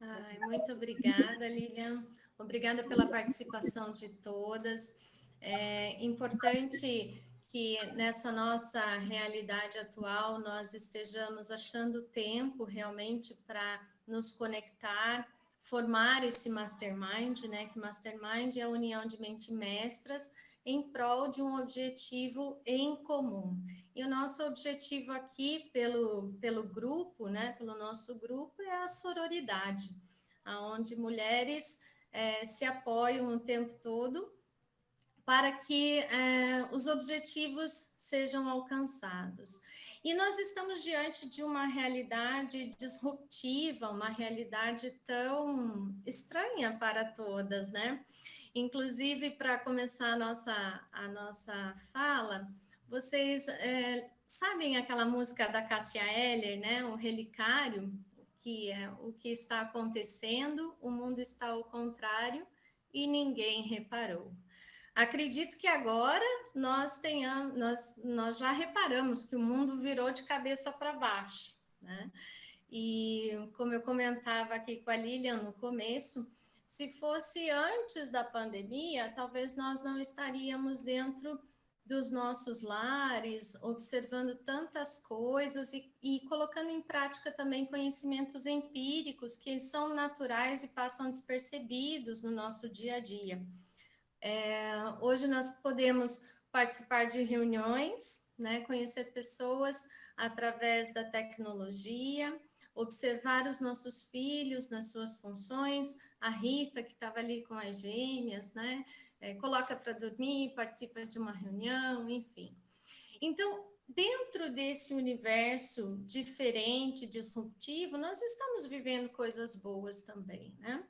Ai, muito obrigada, Lilian. Obrigada pela participação de todas. É importante que nessa nossa realidade atual nós estejamos achando tempo realmente para nos conectar, formar esse mastermind, né? Que mastermind é a união de mente mestras em prol de um objetivo em comum. E o nosso objetivo aqui pelo grupo, né, pelo nosso grupo, é a sororidade, onde mulheres se apoiam o tempo todo para que os objetivos sejam alcançados. E nós estamos diante de uma realidade disruptiva, uma realidade tão estranha para todas, né? Inclusive, para começar a nossa fala, vocês sabem aquela música da Cássia Eller, né? O Relicário, que é o que está acontecendo, o mundo está ao contrário e ninguém reparou. Acredito que agora nós já reparamos que o mundo virou de cabeça para baixo, né? E como eu comentava aqui com a Lilian no começo, se fosse antes da pandemia, talvez nós não estaríamos dentro dos nossos lares, observando tantas coisas e colocando em prática também conhecimentos empíricos que são naturais e passam despercebidos no nosso dia a dia. Hoje nós podemos participar de reuniões, né, conhecer pessoas através da tecnologia, observar os nossos filhos nas suas funções, a Rita, que estava ali com as gêmeas, né, coloca para dormir, participa de uma reunião, enfim. Então, dentro desse universo diferente, disruptivo, nós estamos vivendo coisas boas também, né?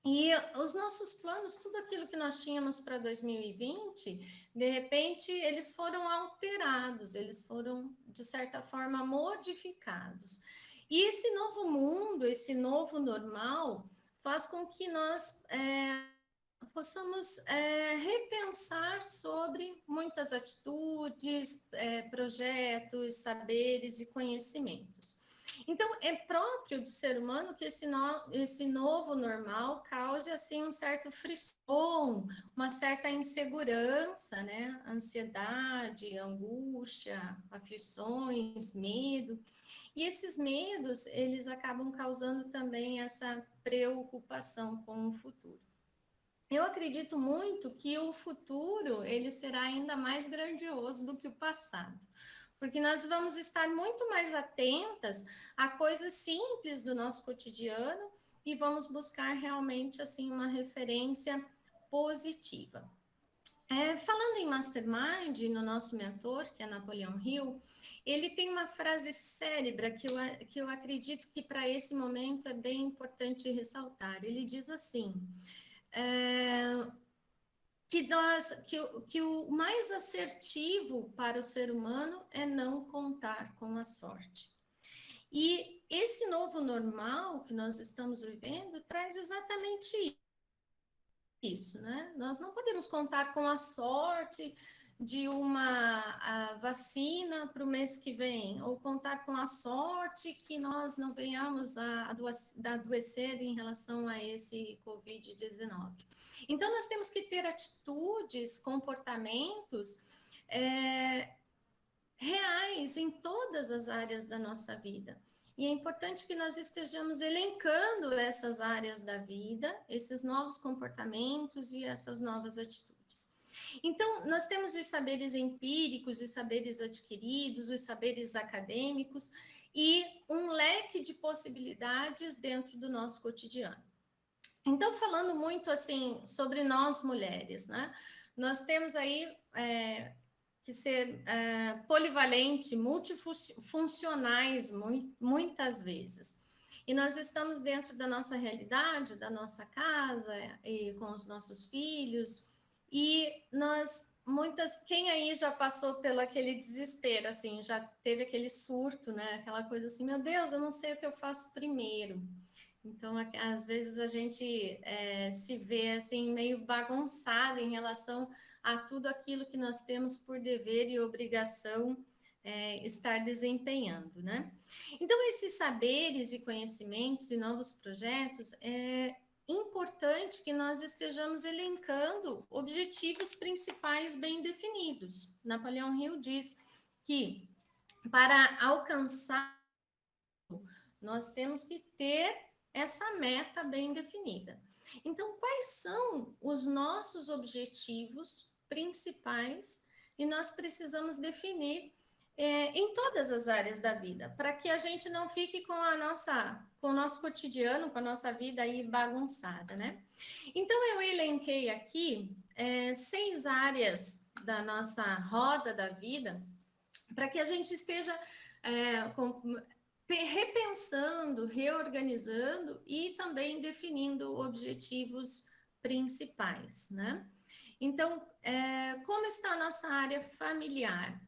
E os nossos planos, tudo aquilo que nós tínhamos para 2020, de repente, eles foram alterados, eles foram, de certa forma, modificados. E esse novo mundo, esse novo normal, faz com que nós possamos repensar sobre muitas atitudes, projetos, saberes e conhecimentos. Então, é próprio do ser humano que esse novo normal cause assim um certo frisson, uma certa insegurança, né? Ansiedade, angústia, aflições, medo. E esses medos, eles acabam causando também essa preocupação com o futuro. Eu acredito muito que o futuro ele será ainda mais grandioso do que o passado, porque nós vamos estar muito mais atentas a coisas simples do nosso cotidiano e vamos buscar realmente assim uma referência positiva. Falando em Mastermind, no nosso mentor, que é Napoleão Hill, ele tem uma frase cérebra que eu acredito que para esse momento é bem importante ressaltar. Ele diz assim: é, que o mais assertivo para o ser humano é não contar com a sorte. E esse novo normal que nós estamos vivendo traz exatamente isso, né? Nós não podemos contar com a sorte de uma vacina para o mês que vem, ou contar com a sorte que nós não venhamos a adoecer em relação a esse Covid-19. Então, nós temos que ter atitudes, comportamentos reais em todas as áreas da nossa vida. E é importante que nós estejamos elencando essas áreas da vida, esses novos comportamentos e essas novas atitudes. Então, nós temos os saberes empíricos, os saberes adquiridos, os saberes acadêmicos e um leque de possibilidades dentro do nosso cotidiano. Então, falando muito assim sobre nós mulheres, né? Nós temos aí que ser polivalente, multifuncionais muitas vezes. E nós estamos dentro da nossa realidade, da nossa casa, e com os nossos filhos, e quem aí já passou pelo aquele desespero, assim, já teve aquele surto, né? Aquela coisa assim, meu Deus, eu não sei o que eu faço primeiro. Então, às vezes a gente se vê assim meio bagunçado em relação a tudo aquilo que nós temos por dever e obrigação estar desempenhando, né? Então, esses saberes e conhecimentos e novos projetos é importante que nós estejamos elencando objetivos principais bem definidos. Napoleão Hill diz que para alcançar, nós temos que ter essa meta bem definida. Então, quais são os nossos objetivos principais? E nós precisamos definir em todas as áreas da vida, para que a gente não fique com com o nosso cotidiano, com a nossa vida aí bagunçada, né? Então, eu elenquei aqui 6 áreas da nossa roda da vida, para que a gente esteja repensando, reorganizando e também definindo objetivos principais, né? Então, como está a nossa área familiar?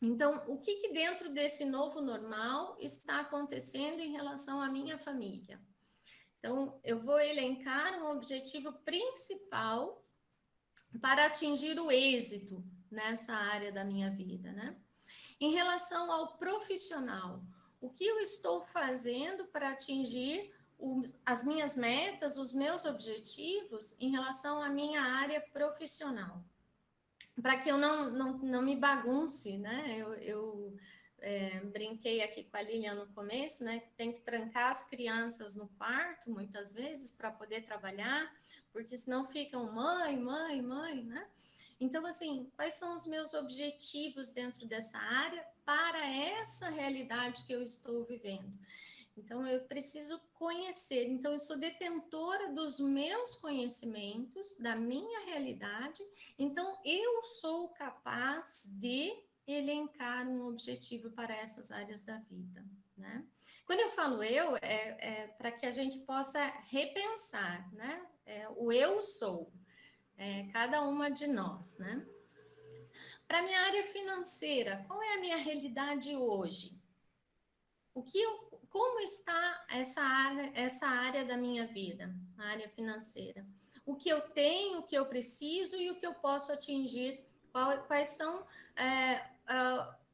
Então, o que dentro desse novo normal está acontecendo em relação à minha família? Então, eu vou elencar um objetivo principal para atingir o êxito nessa área da minha vida, né? Em relação ao profissional, o que eu estou fazendo para atingir as minhas metas, os meus objetivos em relação à minha área profissional? Para que eu não me bagunce, né? Eu brinquei aqui com a Lilian no começo, né? Tem que trancar as crianças no quarto, muitas vezes, para poder trabalhar, porque senão ficam mãe, mãe, mãe, né? Então, assim, quais são os meus objetivos dentro dessa área para essa realidade que eu estou vivendo? Então, eu preciso conhecer. Então, eu sou detentora dos meus conhecimentos, da minha realidade. Então, eu sou capaz de elencar um objetivo para essas áreas da vida, né? Quando eu falo eu, para que a gente possa repensar, né? O eu sou, cada uma de nós, né? Para minha área financeira, qual é a minha realidade hoje? Como está essa área da minha vida, a área financeira? O que eu tenho, o que eu preciso e o que eu posso atingir? Quais são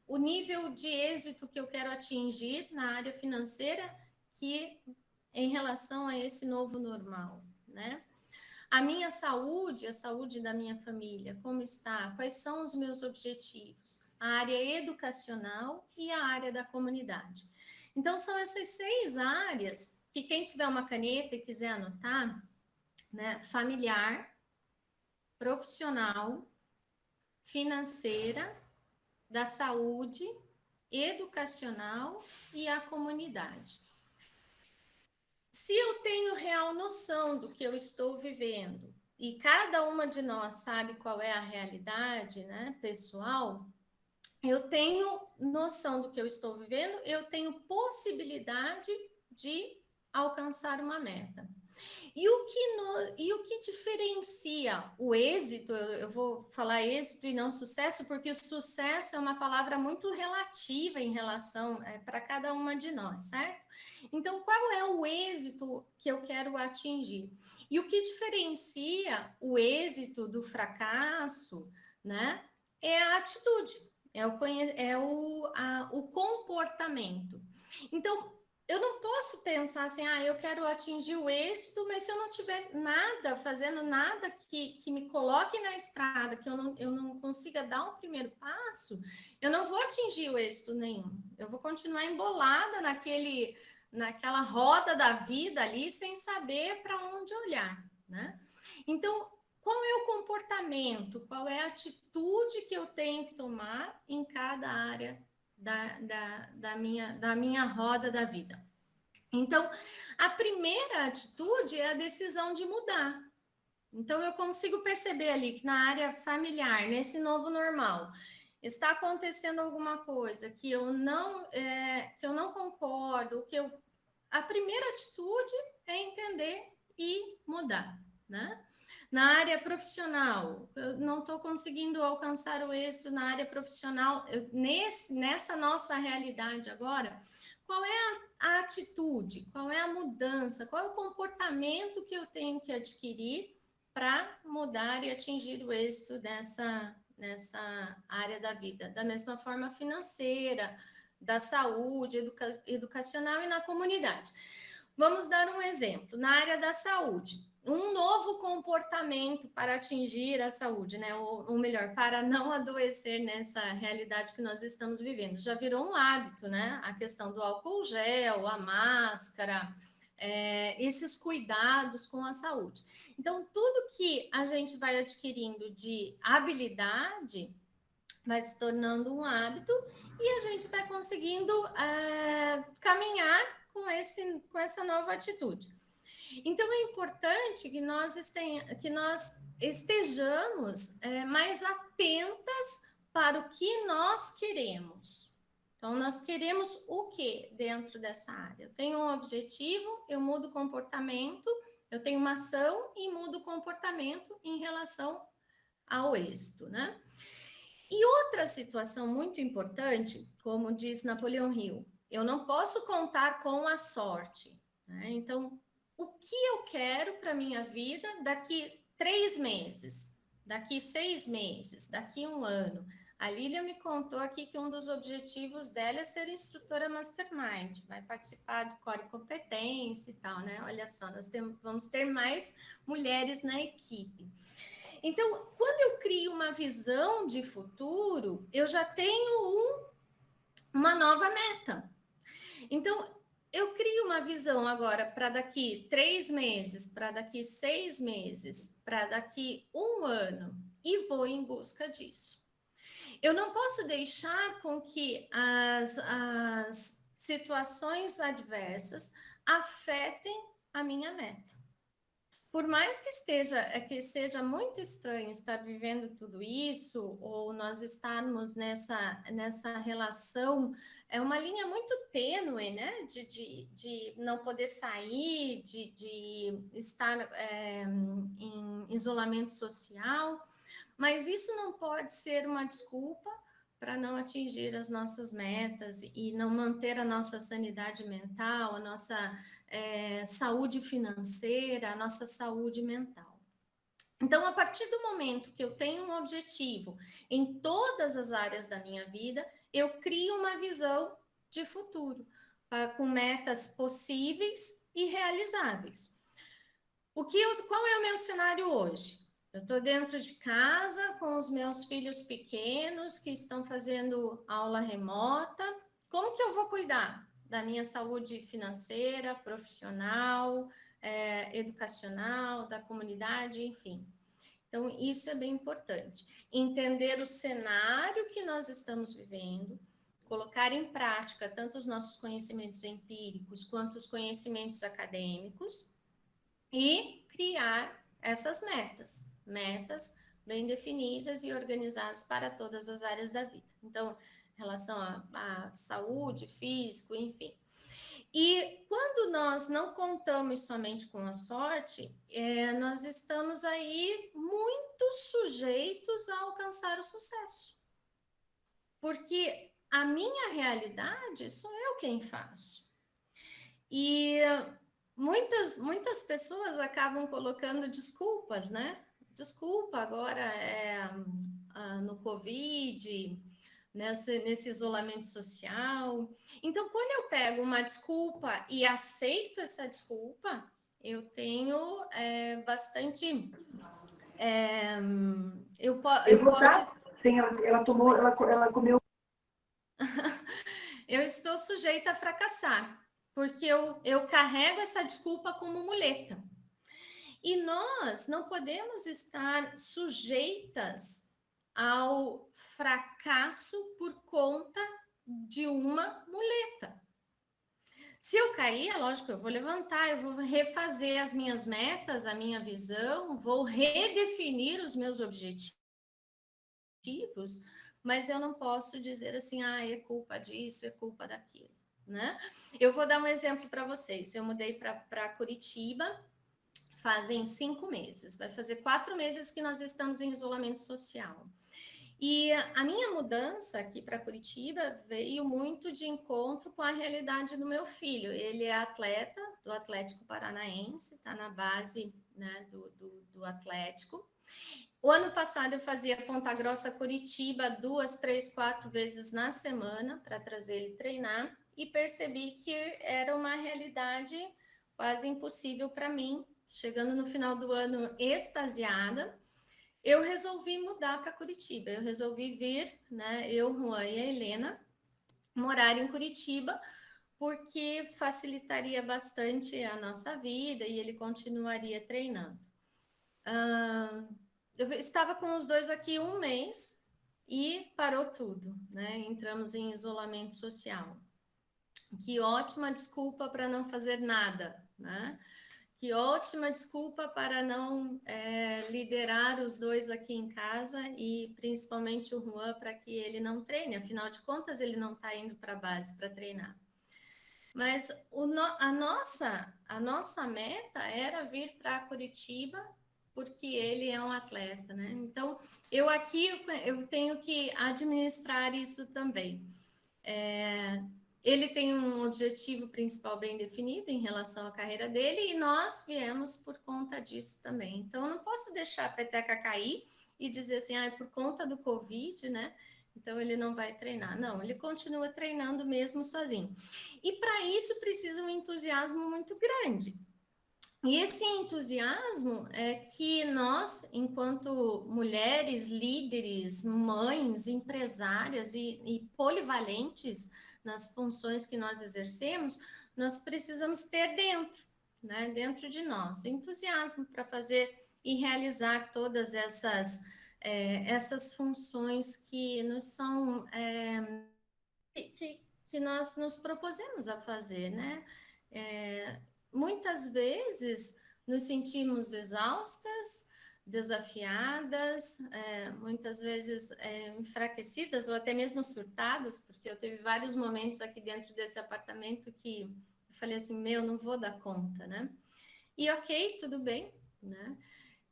o nível de êxito que eu quero atingir na área financeira que em relação a esse novo normal, né? A minha saúde, a saúde da minha família, como está? Quais são os meus objetivos? A área educacional e a área da comunidade. Então, são essas 6 áreas que quem tiver uma caneta e quiser anotar, né? Familiar, profissional, financeira, da saúde, educacional e a comunidade. Se eu tenho real noção do que eu estou vivendo e cada uma de nós sabe qual é a realidade, né, pessoal, eu tenho noção do que eu estou vivendo, eu tenho possibilidade de alcançar uma meta. E o que diferencia o êxito, eu vou falar êxito e não sucesso, porque o sucesso é uma palavra muito relativa em relação para cada uma de nós, certo? Então, qual é o êxito que eu quero atingir? E o que diferencia o êxito do fracasso, né? É a atitude, o comportamento. Então, eu não posso pensar assim, eu quero atingir o êxito, mas se eu não tiver nada, fazendo nada que me coloque na estrada, que eu não consiga dar um primeiro passo, eu não vou atingir o êxito nenhum. Eu vou continuar embolada naquela roda da vida ali, sem saber para onde olhar, né? Então, qual é o comportamento, qual é a atitude que eu tenho que tomar em cada área da minha roda da vida? Então, a primeira atitude é a decisão de mudar. Então, eu consigo perceber ali que na área familiar, nesse novo normal, está acontecendo alguma coisa que eu não concordo, a primeira atitude é entender e mudar, né? Na área profissional, eu não estou conseguindo alcançar o êxito na área profissional, nessa nossa realidade agora, qual é a atitude, qual é a mudança, qual é o comportamento que eu tenho que adquirir para mudar e atingir o êxito nessa área da vida, da mesma forma financeira, da saúde, educacional e na comunidade. Vamos dar um exemplo, na área da saúde, um novo comportamento para atingir a saúde, né? Ou melhor, para não adoecer nessa realidade que nós estamos vivendo. Já virou um hábito, né? A questão do álcool gel, a máscara, esses cuidados com a saúde. Então, tudo que a gente vai adquirindo de habilidade vai se tornando um hábito e a gente vai conseguindo caminhar com essa nova atitude. Então, é importante que nós estejamos mais atentas para o que nós queremos. Então, nós queremos o que dentro dessa área? Eu tenho um objetivo, eu mudo o comportamento, eu tenho uma ação e mudo o comportamento em relação ao êxito, né? E outra situação muito importante, como diz Napoleão Hill, eu não posso contar com a sorte, né? Então, o que eu quero para a minha vida daqui 3 meses, daqui 6 meses, daqui 1 ano? A Lília me contou aqui que um dos objetivos dela é ser instrutora Mastermind, vai participar do Core Competência e tal, né? Olha só, vamos ter mais mulheres na equipe. Então, quando eu crio uma visão de futuro, eu já tenho uma nova meta. Então, eu crio uma visão agora para daqui 3 meses, para daqui 6 meses, para daqui 1 ano, e vou em busca disso. Eu não posso deixar com que as situações adversas afetem a minha meta. Por mais que seja muito estranho estar vivendo tudo isso, ou nós estarmos nessa relação, é uma linha muito tênue, né? De não poder sair, de estar em isolamento social, mas isso não pode ser uma desculpa para não atingir as nossas metas e não manter a nossa sanidade mental, a nossa saúde financeira, a nossa saúde mental. Então, a partir do momento que eu tenho um objetivo em todas as áreas da minha vida, eu crio uma visão de futuro, com metas possíveis e realizáveis. Qual é o meu cenário hoje? Eu estou dentro de casa com os meus filhos pequenos que estão fazendo aula remota. Como que eu vou cuidar da minha saúde financeira, profissional, educacional, da comunidade, enfim? Então, isso é bem importante. Entender o cenário que nós estamos vivendo, colocar em prática tanto os nossos conhecimentos empíricos quanto os conhecimentos acadêmicos e criar essas metas bem definidas e organizadas para todas as áreas da vida. Então, em relação à saúde, físico, enfim. E quando nós não contamos somente com a sorte, nós estamos aí muito sujeitos a alcançar o sucesso. Porque a minha realidade sou eu quem faço. E muitas pessoas acabam colocando desculpas, né? Desculpa agora no Covid, nesse isolamento social. Então, quando eu pego uma desculpa e aceito essa desculpa, eu tenho bastante. Eu posso. Sim, ela comeu. Eu estou sujeita a fracassar, porque eu carrego essa desculpa como muleta. E nós não podemos estar sujeitas ao fracasso por conta de uma muleta. Se eu cair, é lógico, eu vou levantar, eu vou refazer as minhas metas, a minha visão, vou redefinir os meus objetivos, mas eu não posso dizer assim, é culpa disso, é culpa daquilo, né? Eu vou dar um exemplo para vocês. Eu mudei para Curitiba fazem 5 meses, vai fazer 4 meses que nós estamos em isolamento social. E a minha mudança aqui para Curitiba veio muito de encontro com a realidade do meu filho. Ele é atleta do Atlético Paranaense, está na base, né, do Atlético. O ano passado eu fazia Ponta Grossa, Curitiba 2, 3, 4 vezes na semana para trazer ele treinar e percebi que era uma realidade quase impossível para mim. Chegando no final do ano extasiada, eu resolvi mudar para Curitiba. Eu resolvi vir, né, eu, Juan e a Helena, morar em Curitiba, porque facilitaria bastante a nossa vida e ele continuaria treinando. Eu estava com os dois aqui um mês e parou tudo, né? Entramos em isolamento social. Que ótima desculpa para não fazer nada, né? Que ótima desculpa para não liderar os dois aqui em casa e principalmente o Juan para que ele não treine. Afinal de contas, ele não está indo para a base para treinar. Mas a nossa meta era vir para Curitiba porque ele é um atleta, né? Então, eu tenho que administrar isso também. Ele tem um objetivo principal bem definido em relação à carreira dele e nós viemos por conta disso também. Então, eu não posso deixar a peteca cair e dizer assim, ah, é por conta do Covid, né? Então, ele não vai treinar. Não, ele continua treinando mesmo sozinho. E para isso precisa um entusiasmo muito grande. E esse entusiasmo é que nós, enquanto mulheres, líderes, mães, empresárias e polivalentes nas funções que nós exercemos, nós precisamos ter dentro, né, dentro de nós, entusiasmo para fazer e realizar todas essas funções que nos são que nós nos propusemos a fazer, né? Muitas vezes nos sentimos exaustas, desafiadas, muitas vezes enfraquecidas ou até mesmo surtadas, porque eu teve vários momentos aqui dentro desse apartamento que eu falei assim, meu, não vou dar conta, né? E ok, tudo bem, né?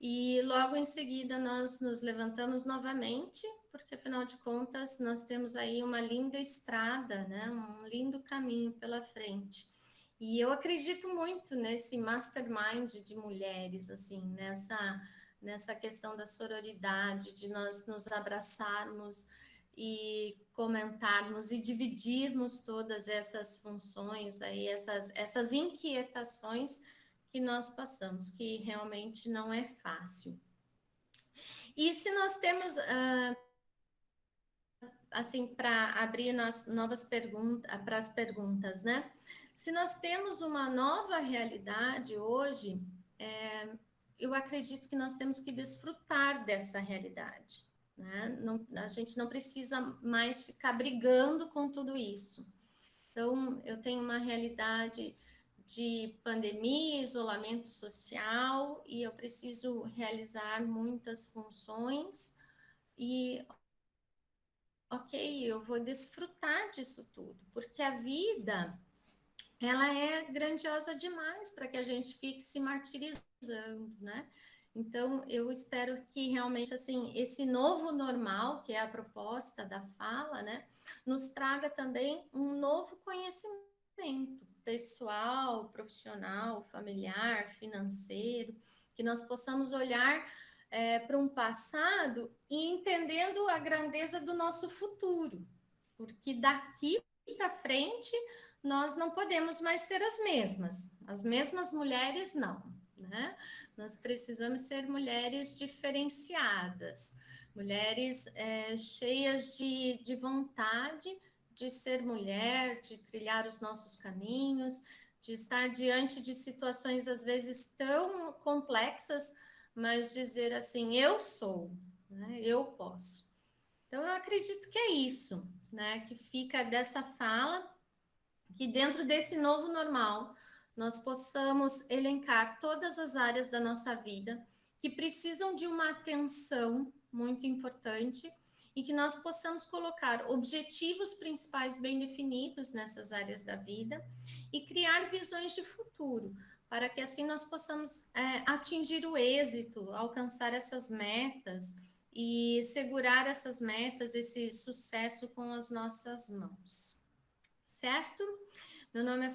E logo em seguida nós nos levantamos novamente, porque afinal de contas nós temos aí uma linda estrada, né? Um lindo caminho pela frente. E eu acredito muito nesse mastermind de mulheres, assim, nessa questão da sororidade, de nós nos abraçarmos e comentarmos e dividirmos todas essas funções aí, essas inquietações que nós passamos, que realmente não é fácil. E se nós temos, assim, para abrir novas perguntas, para as perguntas, né? Se nós temos uma nova realidade hoje, eu acredito que nós temos que desfrutar dessa realidade, né? Não, a gente não precisa mais ficar brigando com tudo isso. Então, eu tenho uma realidade de pandemia, isolamento social, e eu preciso realizar muitas funções e, ok, eu vou desfrutar disso tudo, porque a vida, ela é grandiosa demais para que a gente fique se martirizando, né? Então, eu espero que realmente, assim, esse novo normal, que é a proposta da fala, né, nos traga também um novo conhecimento pessoal, profissional, familiar, financeiro, que nós possamos olhar para um passado e entendendo a grandeza do nosso futuro, porque daqui para frente nós não podemos mais ser as mesmas mulheres não, né? Nós precisamos ser mulheres diferenciadas, mulheres cheias de vontade de ser mulher, de trilhar os nossos caminhos, de estar diante de situações às vezes tão complexas, mas dizer assim, eu sou, né? Eu posso. Então eu acredito que é isso, né? Que fica dessa fala, que dentro desse novo normal nós possamos elencar todas as áreas da nossa vida que precisam de uma atenção muito importante e que nós possamos colocar objetivos principais bem definidos nessas áreas da vida e criar visões de futuro para que assim nós possamos atingir o êxito, alcançar essas metas e segurar essas metas, esse sucesso com as nossas mãos. Certo? Meu nome é